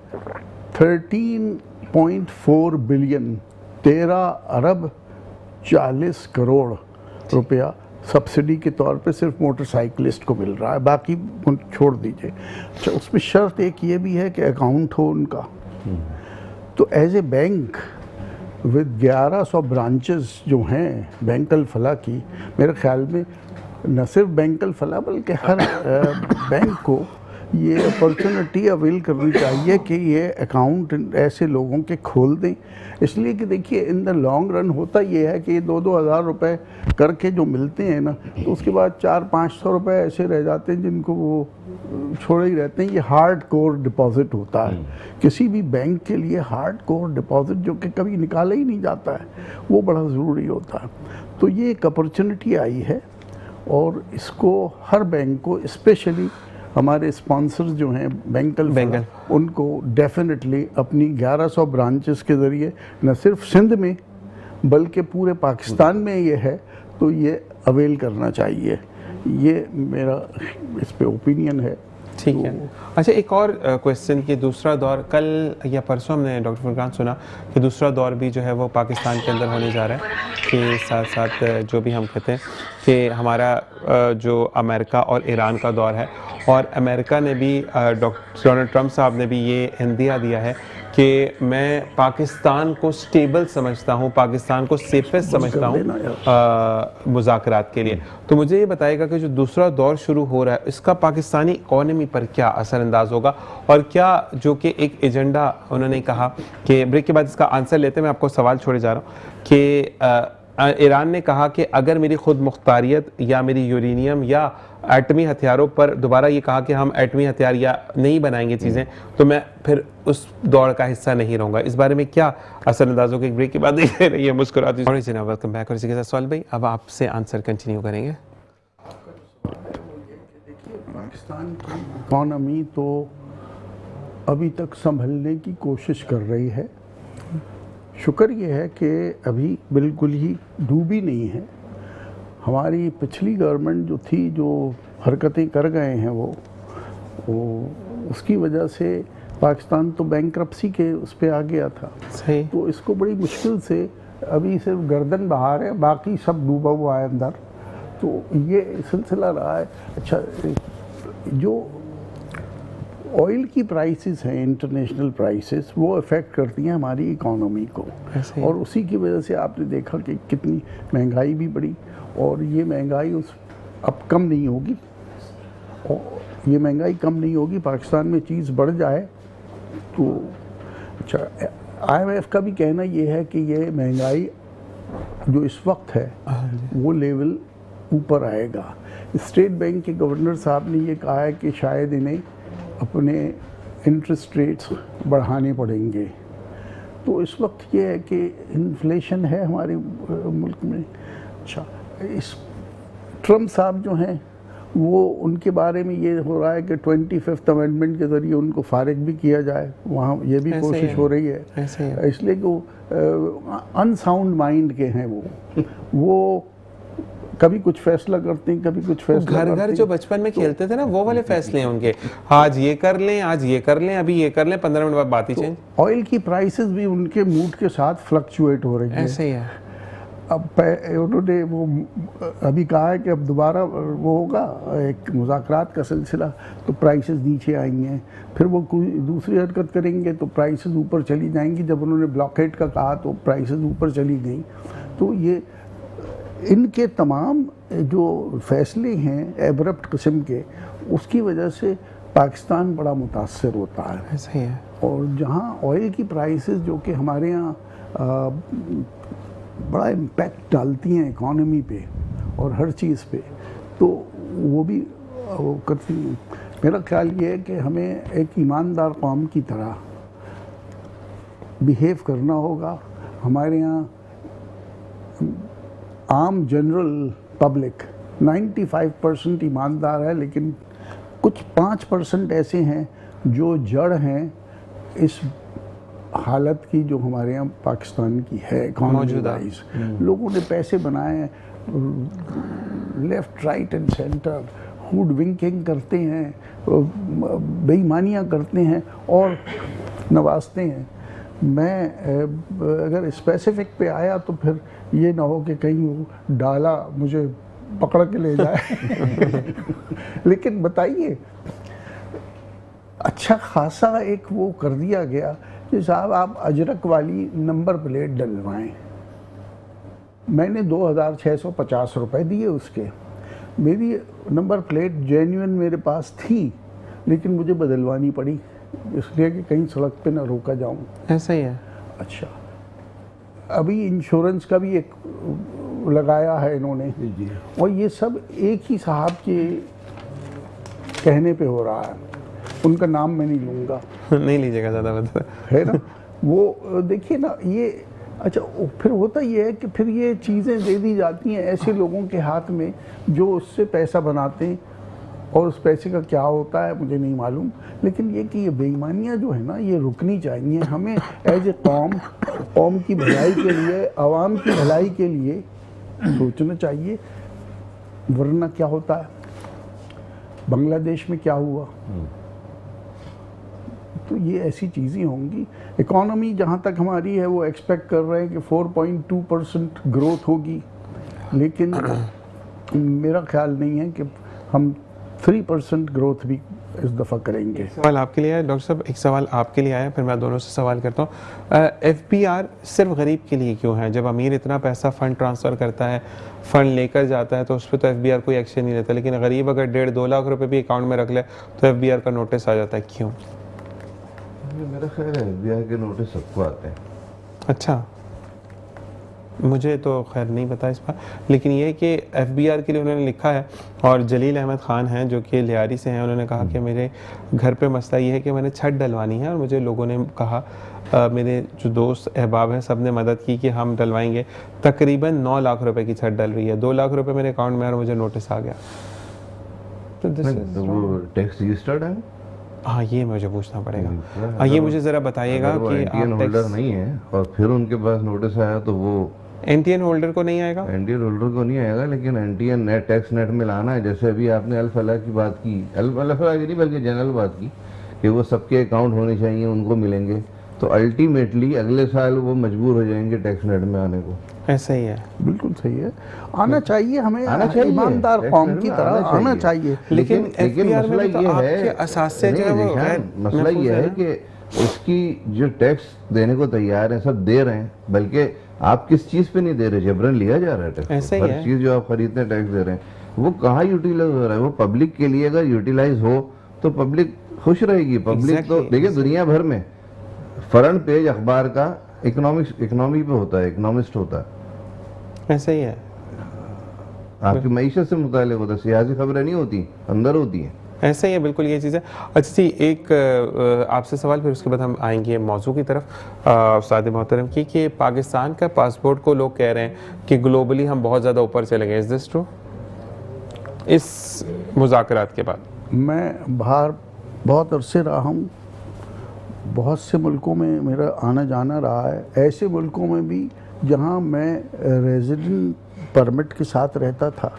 13.4 बिलियन, 13 अरब 40 करोड़ रुपया सब्सिडी के तौर पे सिर्फ मोटरसाइकिलिस्ट को मिल रहा है, बाकी छोड़ दीजिए। अच्छा, उसमें शर्त एक ये भी है कि अकाउंट हो उनका। तो as a bank with 1100 branches जो हैं बैंकल फला की, मेरे ख्याल में न सिर्फ बैंकल फला बल्कि हर बैंक को ये अपॉर्चुनिटी अवेल करनी चाहिए कि ये अकाउंट ऐसे लोगों के खोल दें। इसलिए कि देखिए, इन द लॉन्ग रन होता ये है कि ये 2-2 हज़ार रुपये करके जो मिलते हैं ना, तो उसके बाद 400-500 रुपये ऐसे रह जाते हैं जिनको वो छोड़े ही रहते हैं। ये हार्ड कोर डिपॉजिट होता है किसी भी बैंक के लिए। हार्ड कोर डिपॉजिट जो कि कभी निकाला ही नहीं जाता है, वो बड़ा ज़रूरी होता है। तो ये एक अपॉर्चुनिटी आई है, और इसको हर बैंक को, स्पेशली हमारे स्पॉन्सर्स जो हैं बैंकल, उनको डेफिनेटली अपनी 1100 ब्रांचेस के ज़रिए न सिर्फ सिंध में बल्कि पूरे पाकिस्तान में ये है, तो ये अवेल करना चाहिए। ये मेरा इस पे ओपिनियन है। ठीक है। अच्छा, एक और क्वेश्चन कि दूसरा दौर, कल या परसों हमने डॉक्टर फुरकान सुना कि दूसरा दौर भी जो है वो पाकिस्तान के अंदर होने जा रहा है, कि साथ साथ जो भी हम कहते हैं कि हमारा जो अमेरिका और ईरान का दौर है, और अमेरिका ने भी डॉक्टर डोनाल्ड ट्रंप साहब ने भी ये इंदिया दिया है कि मैं पाकिस्तान को स्टेबल समझता हूँ, पाकिस्तान को सेफेस्ट समझता हूँ मुज़ाकरात के लिए। तो मुझे ये बताएगा कि जो दूसरा दौर शुरू हो रहा है इसका पाकिस्तानी इकॉनमी पर क्या असरअंदाज होगा, और क्या जो कि एक एजेंडा उन्होंने कहा कि ब्रेक के बाद इसका आंसर लेते मैं आपको सवाल छोड़े जा रहा हूँ कि ईरान ने कहा कि अगर मेरी खुद मुख्तारियत या मेरी यूरेनियम या एटमी हथियारों पर दोबारा ये कहा कि हम एटमी हथियार या नहीं बनाएंगे चीज़ें, तो मैं फिर उस दौड़ का हिस्सा नहीं रहूँगा। इस बारे में क्या असरअंदाजों के ब्रेक के बाद देख रही है मुस्कुराती। Welcome back. और इसी के साथ सवाल भाई, अब आपसे आंसर कंटिन्यू करेंगे। पाकिस्तान की इकॉनमी तो अभी तक संभलने की कोशिश कर रही है। शुक्र ये है कि अभी बिल्कुल ही डूबी नहीं है। हमारी पिछली गवर्नमेंट जो थी, जो हरकतें कर गए हैं वो उसकी वजह से पाकिस्तान तो बैंकरप्सी के उस पर आ गया था। सही। तो इसको बड़ी मुश्किल से अभी सिर्फ गर्दन बाहर है, बाकी सब डूबा हुआ है अंदर। तो ये सिलसिला रहा है। अच्छा, जो ऑयल की प्राइसेस हैं, इंटरनेशनल प्राइसेस, वो अफेक्ट करती हैं हमारी इकॉनमी को, और उसी की वजह से आपने देखा कि कितनी महंगाई भी बढ़ी, और ये महंगाई अब कम नहीं होगी, और ये महंगाई कम नहीं होगी। पाकिस्तान में चीज़ बढ़ जाए तो अच्छा, IMF का भी कहना ये है कि ये महंगाई जो इस वक्त है वो लेवल ऊपर आएगा। स्टेट बैंक के गवर्नर साहब ने ये कहा है कि शायद इन्हें अपने इंटरेस्ट रेट्स बढ़ाने पड़ेंगे। तो इस वक्त ये है कि इन्फ्लेशन है हमारे मुल्क में। अच्छा, इस ट्रम्प साहब जो हैं वो, उनके बारे में ये हो रहा है कि 25th अमेंडमेंट के ज़रिए उनको फारिग भी किया जाए, वहाँ ये भी कोशिश हो रही है। इसलिए कि वो अनसाउंड माइंड के हैं। वो कभी कुछ फैसला करते हैं, कभी कुछ फैसला घर घर जो बचपन में खेलते थे ना, वो वाले फैसले हैं उनके। आज ये कर लें, आज ये कर लें, अभी ये कर लें, 15 मिनट बाद बात ही चेंज। ऑयल की प्राइसेस भी उनके मूड के साथ फ्लक्चुएट हो रही है। ऐसे ही है। अब उन्होंने वो अभी कहा है कि अब दोबारा वो होगा एक मुज़ाकरात का सिलसिला, तो प्राइसेस नीचे आएंगे हैं। फिर वो कोई दूसरी हरकत करेंगे तो प्राइसेस ऊपर चली जाएंगी। जब उन्होंने ब्लॉकेट का कहा तो प्राइसेस ऊपर चली गई। तो ये इनके तमाम जो फैसले हैं एब्रप्ट किस्म के, उसकी वजह से पाकिस्तान बड़ा मुतासर होता है। ऐसे ही है। और जहाँ ऑयल की प्राइसेस जो कि हमारे यहाँ बड़ा इम्पैक्ट डालती हैं इकॉनमी पे और हर चीज़ पे, तो वो भी वो करती हैं। मेरा ख्याल ये है कि हमें एक ईमानदार कौम की तरह बिहेव करना होगा। हमारे यहाँ आम जनरल पब्लिक 95% ईमानदार है, लेकिन कुछ 5% ऐसे हैं जो जड़ हैं इस हालत की जो हमारे यहाँ पाकिस्तान की है इकॉनमी वाइज। लोगों ने पैसे बनाए हैं left, right and centre, hood winking करते हैं, बेईमानियाँ करते हैं और नवाजते हैं। मैं अगर स्पेसिफिक पे आया तो फिर ये ना हो कि कहीं वो डाला मुझे पकड़ के ले जाए। लेकिन बताइए, अच्छा खासा एक वो कर दिया कि साहब आप अजरक वाली नंबर प्लेट डलवाएं। मैंने 2650 रुपये दिए उसके। मेरी नंबर प्लेट जेन्युइन मेरे पास थी, लेकिन मुझे बदलवानी पड़ी इसलिए कि कहीं सड़क पे ना रोका जाऊं। ऐसा ही है। अच्छा, अभी इंश्योरेंस का भी एक लगाया है इन्होंने, और ये सब एक ही साहब के कहने पे हो रहा है। उनका नाम मैं नहीं लूँगा। नहीं लीजिएगा ज़्यादा, मतलब है ना। वो देखिए ना, ये अच्छा फिर होता ये है कि फिर ये चीज़ें दे दी जाती हैं ऐसे लोगों के हाथ में जो उससे पैसा बनाते हैं, और उस पैसे का क्या होता है मुझे नहीं मालूम। लेकिन ये कि ये बेईमानियाँ जो है ना, ये रुकनी चाहिए। हमें एज ए कौम की भलाई के लिए, आवाम की भलाई के लिए सोचना चाहिए, वरना क्या होता है। बांग्लादेश में क्या हुआ, तो ये ऐसी चीज़ें होंगी। इकॉनमी जहाँ तक हमारी है वो एक्सपेक्ट कर रहे हैं कि 4.2% ग्रोथ होगी, लेकिन मेरा ख्याल नहीं है कि हम 3% ग्रोथ भी इस दफ़ा करेंगे। सवाल आपके लिए है डॉक्टर साहब, एक सवाल आपके लिए आया, फिर मैं दोनों से सवाल करता हूँ। FBR सिर्फ गरीब के लिए क्यों है? जब अमीर इतना पैसा फ़ंड ट्रांसफ़र करता है, फ़ंड लेकर जाता है, तो उस पर तो FBR कोई एक्शन नहीं लेता, लेकिन गरीब अगर 1.5-2 लाख रुपए भी अकाउंट में रख ले तो FBR का नोटिस आ जाता है। क्यों? मेरा ख्याल है FBR के नोटिस सबको आते हैं। अच्छा, मुझे तो खैर नहीं पता इस पर, लेकिन ये कि FBR के लिए उन्होंने लिखा है। और जलील अहमद ख़ान हैं जो कि लियारी से हैं, उन्होंने कहा कि मेरे घर पे मसला ये है कि मैंने छत डलवानी है, और मुझे लोगों ने कहा, मेरे जो दोस्त अहबाब हैं सब ने मदद की कि हम डलवाएंगे। तकरीबन 9 लाख रुपए की छत डल रही है, 2 लाख रुपए मेरे अकाउंट में और मुझे नोटिस आ गया। तो दिस नहीं, तो वो टैक्स रजिस्टर्ड है। हाँ, ये मुझे पूछना पड़ेगा। हाँ, ये मुझे ज़रा बताइएगा अगर वो कि एनटीएन आप होल्डर टैक्स नहीं है और फिर उनके पास नोटिस आया तो वो एनटीएन होल्डर को नहीं आएगा। एनटीएन होल्डर को नहीं आएगा, लेकिन एनटीएन नेट टैक्स नेट में लाना है। जैसे अभी आपने अल फलाह की बात की, अल फलाह की नहीं बल्कि जनरल बात की कि वो सबके अकाउंट होने चाहिए, उनको मिलेंगे, तो अल्टीमेटली अगले साल वो मजबूर हो जाएंगे टैक्स नेट में आने को। ऐसा ही है। बिल्कुल सही है, आना चाहिए हमें, आना चाहिए, ईमानदार टैक्स कौम नेट की में तरह आना चाहिए। लेकिन मसला FBR में भी तो ये आपके है, असासे जो है नहीं, वो निशान, गैर मसला महफूज ये है है ना। कि उसकी जो टैक्स देने को तैयार है, सब दे रहे हैं, बल्कि आप किस चीज़ पे नहीं दे रहे, जबरन लिया जा रहा है टैक्स। ऐसा ही हर है। चीज़ जो आप खरीदते हैं टैक्स दे रहे हैं, वो कहाँ यूटिलाइज हो रहा है? वो पब्लिक के लिए अगर यूटिलाइज हो तो पब्लिक खुश रहेगी। पब्लिक तो Exactly. देखिए दुनिया भर में फ्रंट पेज अखबार का इकोनॉमी पे होता है, इकोनॉमिस्ट होता है, ऐसा ही है। आपकी मईशत से मुताल्लिक होता है, सियासी खबरें नहीं होती, अंदर होती हैं। ऐसा ही है, बिल्कुल ये चीज़ है। अच्छा जी, एक आपसे सवाल, फिर उसके बाद हम आएंगे मौजू की तरफ उस्ताद मोहतरम की, कि पाकिस्तान का पासपोर्ट को लोग कह रहे हैं कि ग्लोबली हम बहुत ज़्यादा ऊपर चले गए। Is this true? इस मुज़ाकरात के बाद मैं बाहर बहुत अरसे रहा हूँ, बहुत से मुल्कों में मेरा आना जाना रहा है, ऐसे मुल्कों में भी जहाँ मैं रेजिडेंट परमिट के साथ रहता था,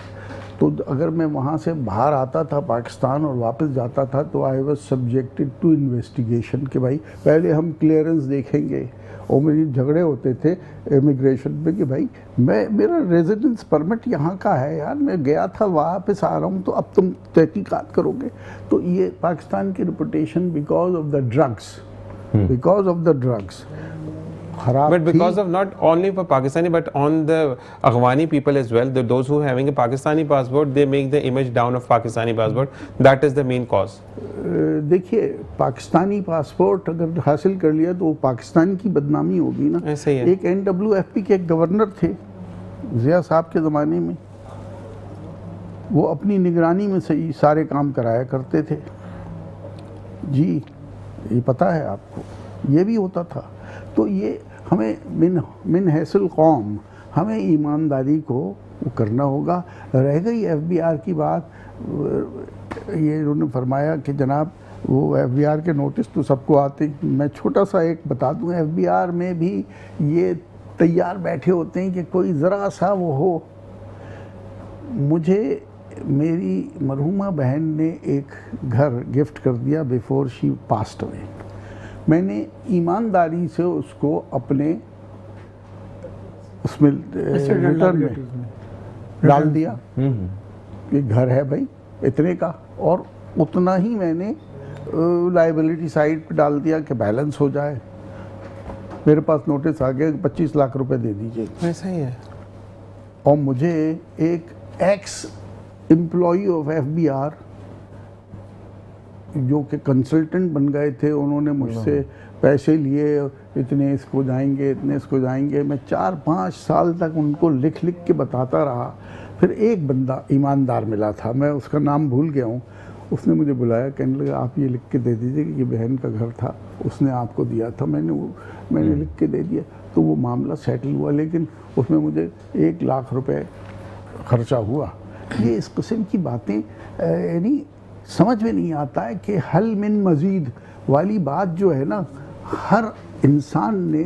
तो अगर मैं वहाँ से बाहर आता था पाकिस्तान और वापस जाता था तो I was subjected to investigation कि भाई पहले हम क्लियरेंस देखेंगे। और मेरी झगड़े होते थे इमिग्रेशन में कि भाई मेरा रेजिडेंस परमिट यहाँ का है यार, मैं गया था वापस आ रहा हूँ, तो अब तुम तहकीकात करोगे। तो ये पाकिस्तान की reputation because of the drugs खराब but because थी। of not only for Pakistani but on the Afghani people as well, those who having a Pakistani passport, they make the image down of Pakistani passport. That is the main cause. देखिए, Pakistani passport अगर हासिल कर लिया तो वो पाकिस्तान की बदनामी होगी ना। ऐसे ही है। एक NWFP के एक गवर्नर थे ज़िया साहब के ज़माने में, वो अपनी निगरानी में सही सारे काम कराया करते थे जी, ये पता है आपको, ये भी होता था। तो ये हमें मिन हैसल कौम, हमें ईमानदारी को वो करना होगा। रह गई FBR की बात, ये उन्होंने फरमाया कि जनाब वो FBR के नोटिस तो सबको आते हैं। मैं छोटा सा एक बता दूं, FBR में भी ये तैयार बैठे होते हैं कि कोई ज़रा सा वो हो। मुझे मेरी मरहुमा बहन ने एक घर गिफ्ट कर दिया बिफोर शी पास्ट अवे। मैंने ईमानदारी से उसको अपने उसमें रिटर्न में डाल दिया कि घर है भाई इतने का, और उतना ही मैंने लाइबिलिटी साइड पे डाल दिया कि बैलेंस हो जाए। मेरे पास नोटिस आ गया 25 लाख रुपए दे दीजिए। ऐसा ही है। और मुझे एक एक्स एम्प्लॉई ऑफ FBR जो कि कंसल्टेंट बन गए थे, उन्होंने मुझसे पैसे लिए, इतने इसको जाएंगे, इतने इसको जाएंगे। मैं 4-5 साल तक उनको लिख लिख के बताता रहा। फिर एक बंदा ईमानदार मिला था, मैं उसका नाम भूल गया हूँ, उसने मुझे बुलाया, कहने लगा आप ये लिख के दे दीजिए कि ये बहन का घर था, उसने आपको दिया था। मैंने लिख के दे दिया, तो वो मामला सेटल हुआ, लेकिन उसमें मुझे 1 लाख रुपए खर्चा हुआ। ये इस किस्म की बातें यानी समझ में नहीं आता है कि हल मिन मज़ीद वाली बात जो है ना, हर इंसान ने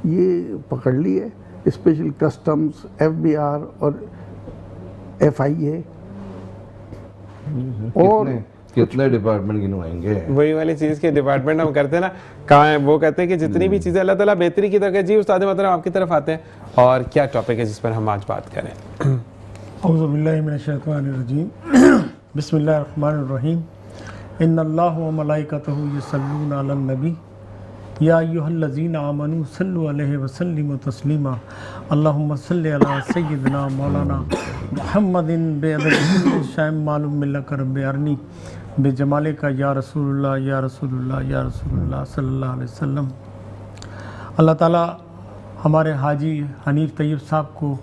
ये पकड़ ली है, स्पेशल कस्टम्स, FBR और FIA और कितने डिपार्टमेंट गिनवाएंगे? वही वाली चीज़ के डिपार्टमेंट हम करते हैं ना, कहाँ है वो कहते हैं कि जितनी भी चीज़ें अल्लाह ताला बेहतरी की तरफ है। जी उस्ताद मतलब आपकी तरफ आते हैं, और क्या टॉपिक है जिस पर हम आज बात करें? औज़ु बिल्लाहि मिनश्शैतानिर्रजीम बिस्मिल्लाहिर्रहमानिर्रहीम इन्नल्लाह व मलाइकतहु युसल्लूना अलन नबी या अय्युहल्लज़ीना आमनू सल्लु अलैहि व सल्लिमु तस्लीमा अल्लाहुम्मा सल्लि अला सय्यिदिना मौलाना मुहम्मदिन बिअददिल शाम मालूम मिल्लका रब्बि अरनी बेजमालिका या रसूलुल्लाह या रसूलुल्लाह या रसूलुल्लाह सल्लल्लाहु अलैहि वसल्लम। अल्लाह ताला हमारे हाजी हनीफ तैयब साहब को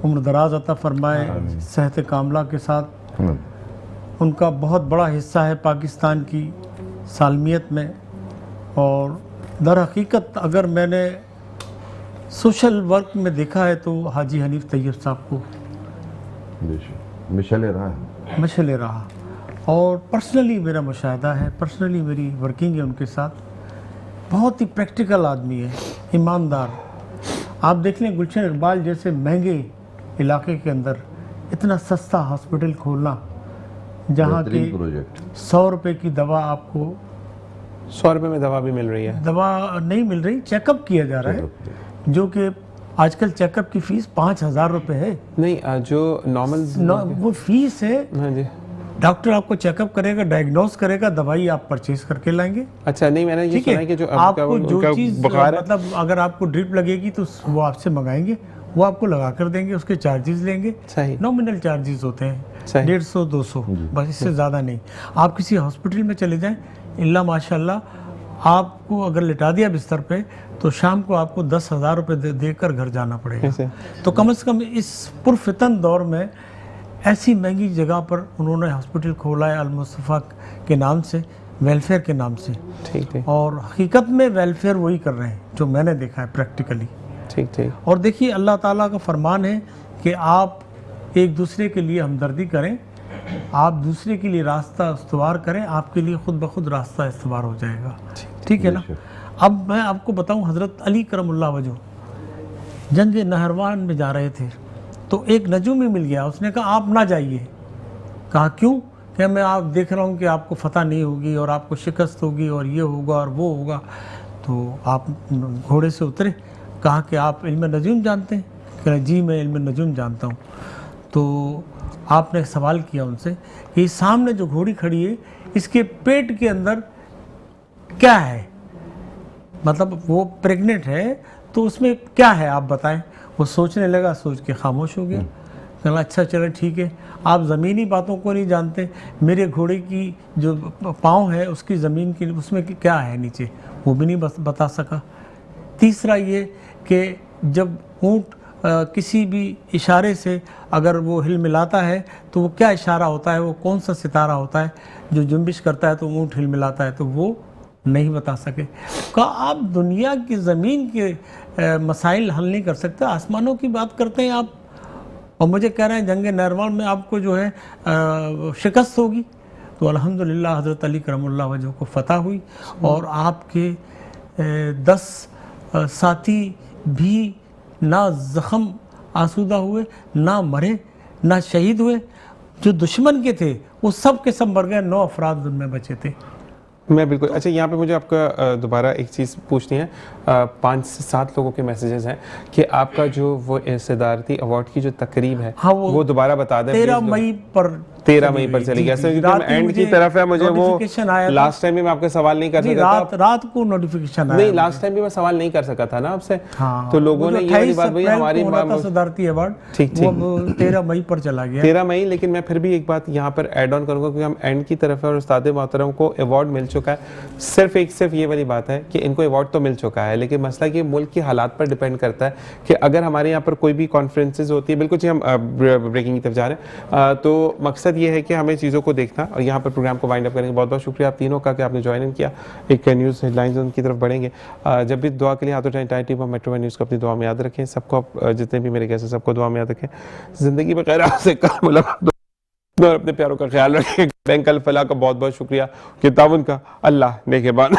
उम्र दराज अता फरमाए, सेहत कामला के साथ। उनका बहुत बड़ा हिस्सा है पाकिस्तान की सालमियत में, और दर हकीकत अगर मैंने सोशल वर्क में देखा है तो हाजी हनीफ तैयब साहब को मिशले रहा है। मशले रहा। और पर्सनली मेरा मुशाहिदा है, पर्सनली मेरी वर्किंग है उनके साथ। बहुत ही प्रैक्टिकल आदमी है, ईमानदार। आप देख लें गुलशन इकबाल जैसे महंगे इलाके के अंदर इतना सस्ता हॉस्पिटल खोलना, जहाँ की बेहतरीन प्रोजेक्ट। 100 रुपये की दवा आपको 100 रुपये में दवा भी मिल रही है। दवा नहीं मिल रही, चेकअप किया जा रहा है, जो कि आजकल चेकअप की फ़ीस 5,000 रुपये है। नहीं जो नॉर्मल वो फीस है। हाँ जी। डॉक्टर आपको चेकअप करेगा, डायग्नोस करेगा, दवाई आप परचेज करके लाएंगे। अच्छा, नहीं मैंने ये ठीक सुना है है कि जो आपको जो उनका चीज़ बुखार है, मतलब अगर आपको ड्रिप लगेगी तो वो आपसे मंगाएंगे, वो आपको लगा कर देंगे, उसके चार्जेस लेंगे। सही। नॉमिनल चार्जेस होते हैं सही। 150-200, बस इससे ज़्यादा नहीं। आप किसी हॉस्पिटल में चले जाएं, इल्ला माशाल्लाह आपको अगर लिटा दिया बिस्तर पे तो शाम को आपको 10,000 रुपये देकर घर जाना पड़ेगा। ऐसे। तो कम से कम इस पुरफितन दौर में ऐसी महंगी जगह पर उन्होंने हॉस्पिटल खोला है, अल-मुस्तफ़ा के नाम से, वेलफेयर के नाम से। ठीक ठीक और हकीकत में वेलफेयर वही कर रहे हैं जो मैंने देखा है प्रैक्टिकली। ठीक ठीक। और देखिए अल्लाह ताला का फरमान है कि आप एक दूसरे के लिए हमदर्दी करें, आप दूसरे के लिए रास्ता इस्तवार करें, आपके लिए खुद ब खुद रास्ता इस्तवार हो जाएगा। ठीक है ना। अब मैं आपको बताऊं, हज़रत अली करमुल्लाह वजह जंग नहरवान में जा रहे थे तो एक नजूमी मिल गया, उसने कहा आप ना जाइए। कहा क्यों? कि मैं आप देख रहा हूँ कि आपको फतह नहीं होगी और आपको शिकस्त होगी और ये होगा और वो होगा। तो आप घोड़े से उतरे, कहा कि आप इल्म नजूम जानते हैं? कहा जी मैं इल्म नजूम जानता हूँ। तो आपने सवाल किया उनसे कि सामने जो घोड़ी खड़ी है इसके पेट के अंदर क्या है, मतलब वो प्रेग्नेंट है तो उसमें क्या है आप बताएं। वो सोचने लगा, सोच के खामोश हो गया। कहना अच्छा चले ठीक है, आप ज़मीनी बातों को नहीं जानते, मेरे घोड़े की जो पाँव है उसकी ज़मीन की उसमें क्या है नीचे, वो भी नहीं बता सका। तीसरा ये कि जब ऊँट किसी भी इशारे से अगर वो हिल मिलाता है तो वो क्या इशारा होता है, वो कौन सा सितारा होता है जो जुम्बिश करता है तो ऊँट हिल मिलाता है, तो वो नहीं बता सके। कहा आप दुनिया की ज़मीन के मसाइल हल नहीं कर सकते, आसमानों की बात करते हैं आप, और मुझे कह रहे हैं जंग नहरवान में आपको जो है शिकस्त होगी। तो अल्हम्दुलिल्लाह हज़रत अली करमुल्लाह वजह को फ़तह हुई और आपके 10 साथी भी ना ज़ख़म आसूदा हुए, ना मरे, ना शहीद हुए। जो दुश्मन के थे वो सब के सब मर गए, 9 अफराद उनमें बचे थे। मैं बिल्कुल। अच्छा, यहाँ पे मुझे आपका दोबारा एक चीज़ पूछनी है। 5 से 7 लोगों के मैसेजेस हैं कि आपका जो वो सदारती अवार्ड की जो तकरीब है, हाँ, वो दोबारा बता दें। 13 मई पर 13 मई पर चली गई। ऐसे क्योंकि एंड की तरफ है, मुझे वो लास्ट टाइम भी मैं आपके सवाल नहीं कर सका था। रात को नोटिफिकेशन आया। नहीं, लास्ट टाइम भी मैं सवाल नहीं कर सका था ना आपसे। हाँ, तो लोगों ने ये वाली बात भाई हमारी सदारती अवार्ड ठीक ठीक वो 13 मई पर चला गया। 13 मई। लेकिन मैं फिर भी एक बात यहाँ पर ऐड ऑन करूँगा क्योंकि हम एंड की तरफ है और उस्ताद मोहतरम को अवार्ड मिल चुका है। सिर्फ ये वाली बात है कि इनको अवार्ड तो मिल चुका है, लेकिन मसला कि मुल्क की हालात पर डिपेंड करता है कि अगर हमारे यहाँ पर कोई भी कॉन्फ्रेंसेज होती है, बिल्कुल जी हम ब्रेकिंग की तरफ जा रहे हैं, तो मकसद ये है कि हमें चीज़ों को देखना और यहाँ पर प्रोग्राम को वाइंड अप करेंगे। बहुत बहुत शुक्रिया आप तीनों का कि आपने ज्वाइन इन किया। एक न्यूज़ हेडलाइंस उनकी तरफ बढ़ेंगे। जब भी दुआ के लिए हाथ उठाएं, टाइम टीम और मेट्रो न्यूज़ को अपनी दुआ में याद रखें। सबको जितने भी मेरे गेस्ट हैं सबको दुआ में याद रखें। ज़िंदगी में खैर आपसे कल मुलाकात और अपने प्यारों का ख्याल रखें। बैंक अल फलाह का बहुत बहुत शुक्रिया कि ताउन का। अल्लाह नेगहबान।